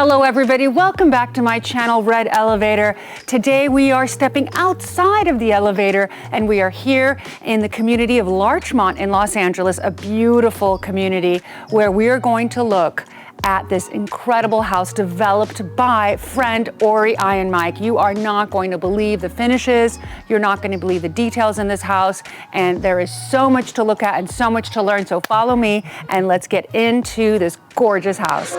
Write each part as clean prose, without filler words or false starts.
Hello everybody, welcome back to my channel, Red Elevator. Today we are stepping outside of the elevator and we are here in the community of Larchmont in Los Angeles, a beautiful community where we are going to look at this incredible house developed by friend Orie Ayonmike. You are not going to believe the finishes, you're not going to believe the details in this house, and there is so much to look at and so much to learn. So follow me and let's get into this gorgeous house.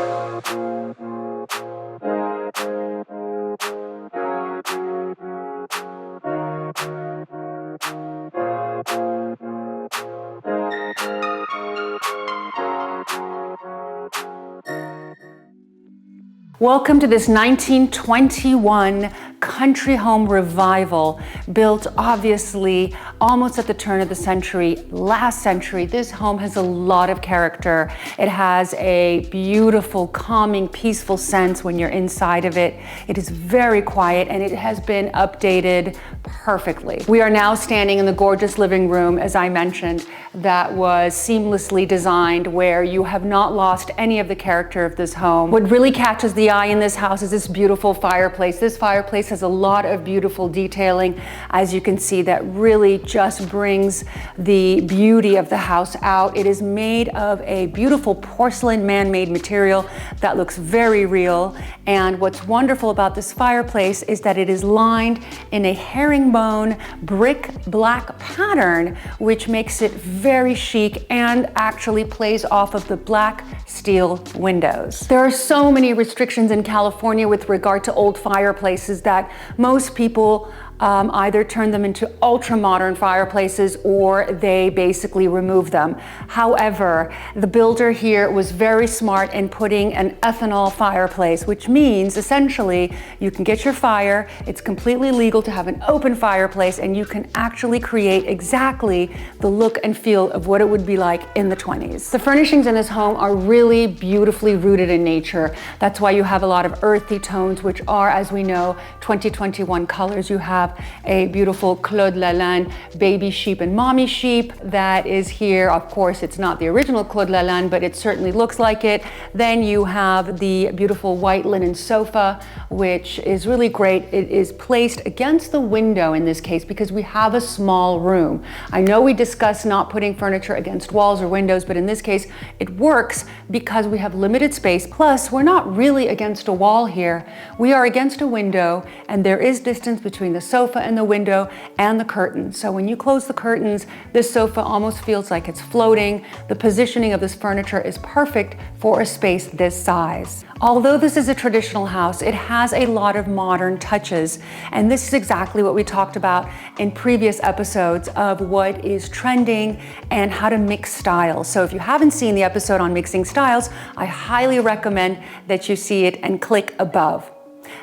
Welcome to this 1921 country home revival, built obviously almost at the turn of the century, last century. This home has a lot of character. It has a beautiful, calming, peaceful sense when you're inside of it. It is very quiet and it has been updated perfectly. We are now standing in the gorgeous living room, as I mentioned, that was seamlessly designed, where you have not lost any of the character of this home. What really catches the eye in this house is this beautiful fireplace. This fireplace has a lot of beautiful detailing, as you can see, that really just brings the beauty of the house out. It is made of a beautiful porcelain man-made material that looks very real. And what's wonderful about this fireplace is that it is lined in a herringbone brick black pattern, which makes it very chic and actually plays off of the black steel windows. There are so many restrictions in California with regard to old fireplaces that most people either turn them into ultra-modern fireplaces or they basically remove them. However, the builder here was very smart in putting an ethanol fireplace, which means essentially you can get your fire, it's completely legal to have an open fireplace, and you can actually create exactly the look and feel of what it would be like in the 20s. The furnishings in this home are really beautifully rooted in nature. That's why you have a lot of earthy tones, which are, as we know, 2021 colors. You have a beautiful Claude Lalande baby sheep and mommy sheep that is here. Of course, it's not the original Claude Lalande, but it certainly looks like it. Then you have the beautiful white linen sofa, which is really great. It is placed against the window in this case because we have a small room. I know we discussed not putting furniture against walls or windows, but in this case, it works because we have limited space. Plus, we're not really against a wall here. We are against a window, and there is distance between the sofa and the window and the curtains. So when you close the curtains, this sofa almost feels like it's floating. The positioning of this furniture is perfect for a space this size. Although this is a traditional house, it has a lot of modern touches. And this is exactly what we talked about in previous episodes of what is trending and how to mix styles. So if you haven't seen the episode on mixing styles, I highly recommend that you see it and click above.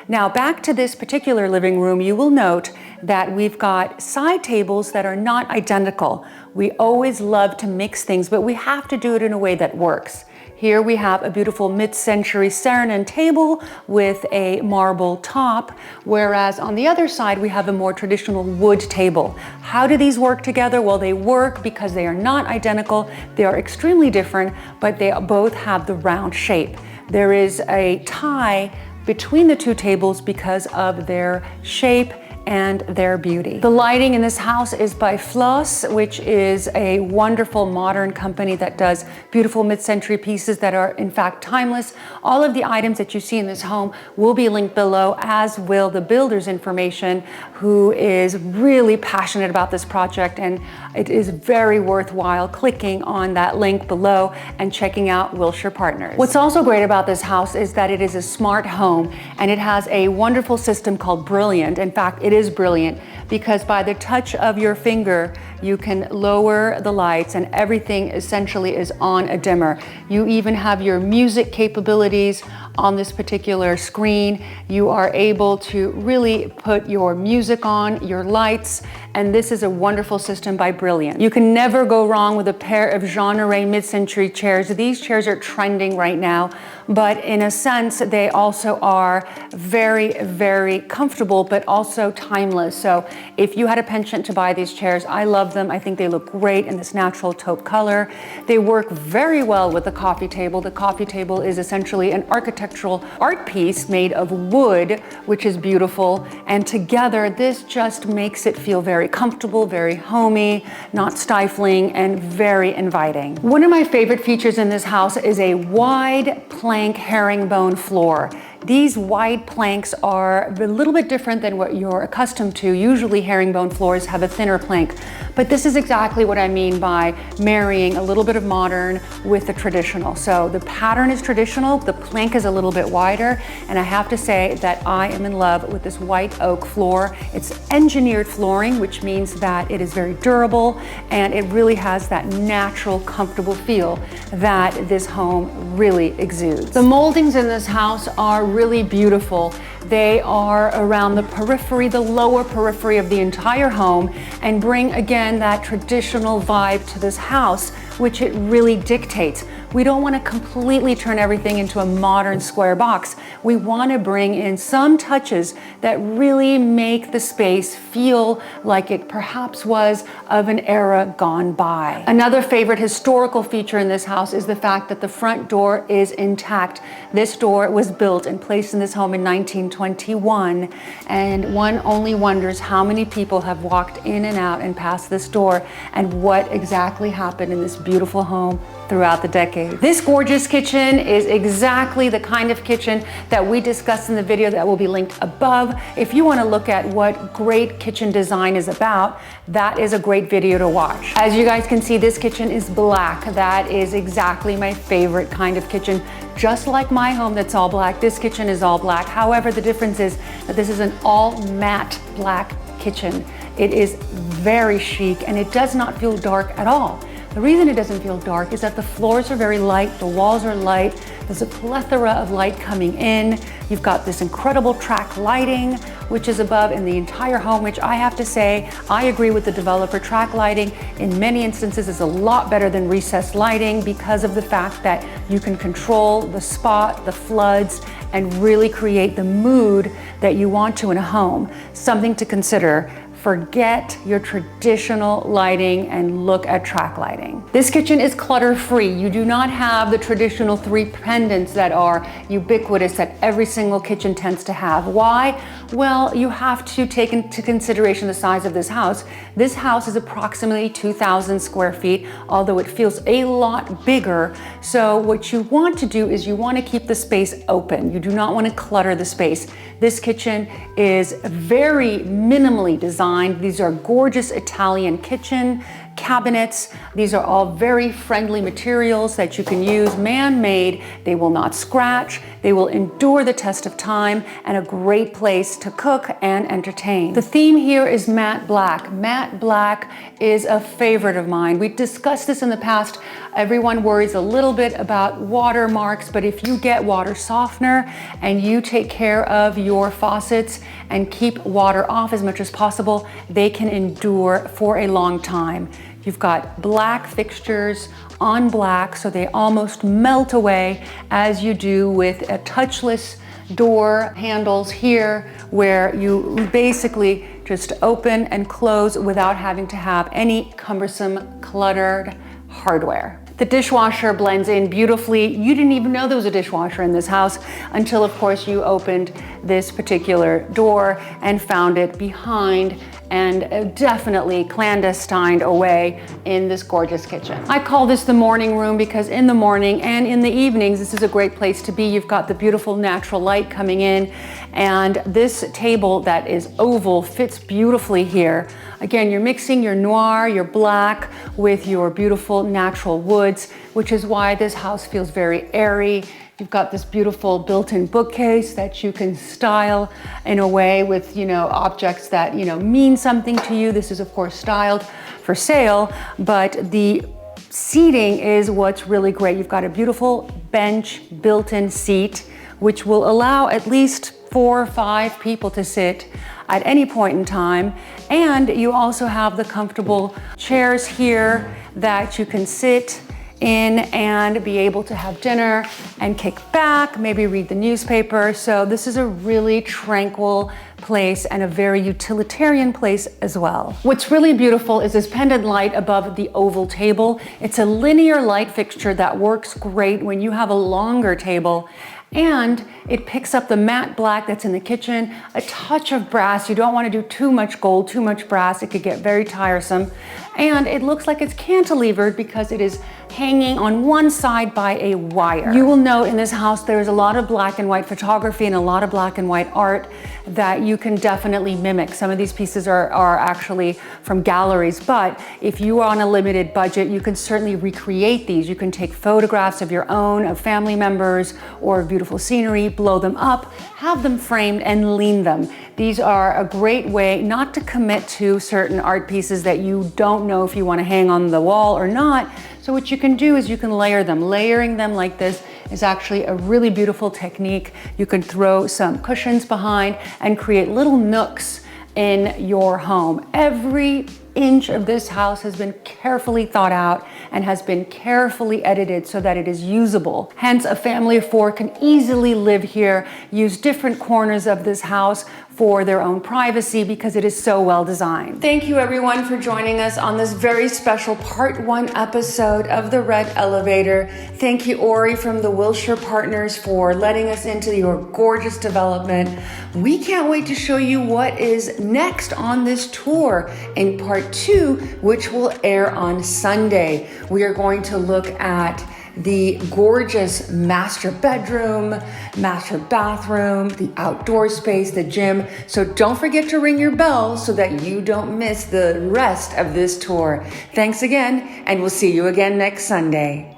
Now back to this particular living room, you will note that we've got side tables that are not identical. We always love to mix things, but we have to do it in a way that works. Here we have a beautiful mid-century Saarinen table with a marble top, whereas on the other side we have a more traditional wood table. How do these work together? Well, they work because they are not identical. They are extremely different, but they both have the round shape. There is a tie between the two tables because of their shape and their beauty. The lighting in this house is by Floss, which is a wonderful modern company that does beautiful mid-century pieces that are in fact timeless. All of the items that you see in this home will be linked below, as will the builder's information, who is really passionate about this project, and it is very worthwhile clicking on that link below and checking out Wilshire Partners. What's also great about this house is that it is a smart home and it has a wonderful system called Brilliant. In fact, it is brilliant because by the touch of your finger, you can lower the lights and everything essentially is on a dimmer. You even have your music capabilities on this particular screen. You are able to really put your music on, your lights, and this is a wonderful system by Brilliant. You can never go wrong with a pair of Jean Orie mid-century chairs. These chairs are trending right now, but in a sense, they also are very, very comfortable, but also timeless. So if you had a penchant to buy these chairs, I love them. I think they look great in this natural taupe color. They work very well with the coffee table. The coffee table is essentially an architectural art piece made of wood, which is beautiful. And together, this just makes it feel very comfortable, very homey, not stifling, and very inviting. One of my favorite features in this house is a wide plank herringbone floor. These wide planks are a little bit different than what you're accustomed to. Usually herringbone floors have a thinner plank, but this is exactly what I mean by marrying a little bit of modern with the traditional. So the pattern is traditional, the plank is a little bit wider, and I have to say that I am in love with this white oak floor. It's engineered flooring, which means that it is very durable, and it really has that natural, comfortable feel that this home really exudes. The moldings in this house are really beautiful. They are around the periphery, the lower periphery of the entire home, and bring again that traditional vibe to this house, which it really dictates. We don't want to completely turn everything into a modern square box. We want to bring in some touches that really make the space feel like it perhaps was of an era gone by. Another favorite historical feature in this house is the fact that the front door is intact. This door was built and placed in this home in 1921, and one only wonders how many people have walked in and out and past this door, and what exactly happened in this beautiful home throughout the decade. This gorgeous kitchen is exactly the kind of kitchen that we discussed in the video that will be linked above. If you want to look at what great kitchen design is about, that is a great video to watch. As you guys can see, this kitchen is black. That is exactly my favorite kind of kitchen. Just like my home that's all black, this kitchen is all black. However, the difference is that this is an all matte black kitchen. It is very chic and it does not feel dark at all. The reason it doesn't feel dark is that the floors are very light, the walls are light, there's a plethora of light coming in. You've got this incredible track lighting, which is above in the entire home, which I have to say, I agree with the developer. Track lighting in many instances is a lot better than recessed lighting because of the fact that you can control the spot, the floods, and really create the mood that you want to in a home. Something to consider. Forget your traditional lighting and look at track lighting. This kitchen is clutter-free. You do not have the traditional 3 pendants that are ubiquitous that every single kitchen tends to have. Why? Well, you have to take into consideration the size of this house. This house is approximately 2,000 square feet, although it feels a lot bigger. So what you want to do is you want to keep the space open. You do not want to clutter the space. This kitchen is very minimally designed. These are gorgeous Italian kitchen cabinets. These are all very friendly materials that you can use, man-made. They will not scratch. They will endure the test of time, and a great place to cook and entertain. The theme here is matte black. Matte black is a favorite of mine. We discussed this in the past. Everyone worries a little bit about watermarks, but if you get water softener and you take care of your faucets and keep water off as much as possible, they can endure for a long time. You've got black fixtures on black, so they almost melt away, as you do with a touchless door handles here, where you basically just open and close without having to have any cumbersome, cluttered hardware. The dishwasher blends in beautifully. You didn't even know there was a dishwasher in this house until, of course, you opened this particular door and found it behind and definitely clandestined away in this gorgeous kitchen. I call this the morning room because in the morning and in the evenings, this is a great place to be. You've got the beautiful natural light coming in, and this table that is oval fits beautifully here. Again, you're mixing your noir, your black with your beautiful natural woods, which is why this house feels very airy. You've got this beautiful built-in bookcase that you can style in a way with, objects that, mean something to you. This is, of course, styled for sale, but the seating is what's really great. You've got a beautiful bench built-in seat, which will allow at least 4 or 5 people to sit at any point in time. And you also have the comfortable chairs here that you can sit in and be able to have dinner and kick back, maybe read the newspaper. So this is a really tranquil place and a very utilitarian place as well. What's really beautiful is this pendant light above the oval table. It's a linear light fixture that works great when you have a longer table, and it picks up the matte black that's in the kitchen, a touch of brass. You don't want to do too much gold, too much brass. It could get very tiresome. And it looks like it's cantilevered because it is hanging on one side by a wire. You will note in this house there's a lot of black and white photography and a lot of black and white art that you can definitely mimic. Some of these pieces are actually from galleries, but if you are on a limited budget, you can certainly recreate these. You can take photographs of your own, of family members, or beautiful scenery, blow them up, have them framed, and lean them. These are a great way not to commit to certain art pieces that you don't know if you want to hang on the wall or not. So what you can do is you can layer them. Layering them like this is actually a really beautiful technique. You can throw some cushions behind and create little nooks in your home. Every inch of this house has been carefully thought out and has been carefully edited so that it is usable. Hence, a family of 4 can easily live here, use different corners of this house for their own privacy because it is so well designed. Thank you everyone for joining us on this very special part 1 episode of The Red Elevator. Thank you, Orie from the Wilshire Partners, for letting us into your gorgeous development. We can't wait to show you what is next on this tour in part 2, which will air on Sunday. We are going to look at the gorgeous master bedroom, master bathroom, the outdoor space, the gym. So don't forget to ring your bell so that you don't miss the rest of this tour. Thanks again, and we'll see you again next Sunday.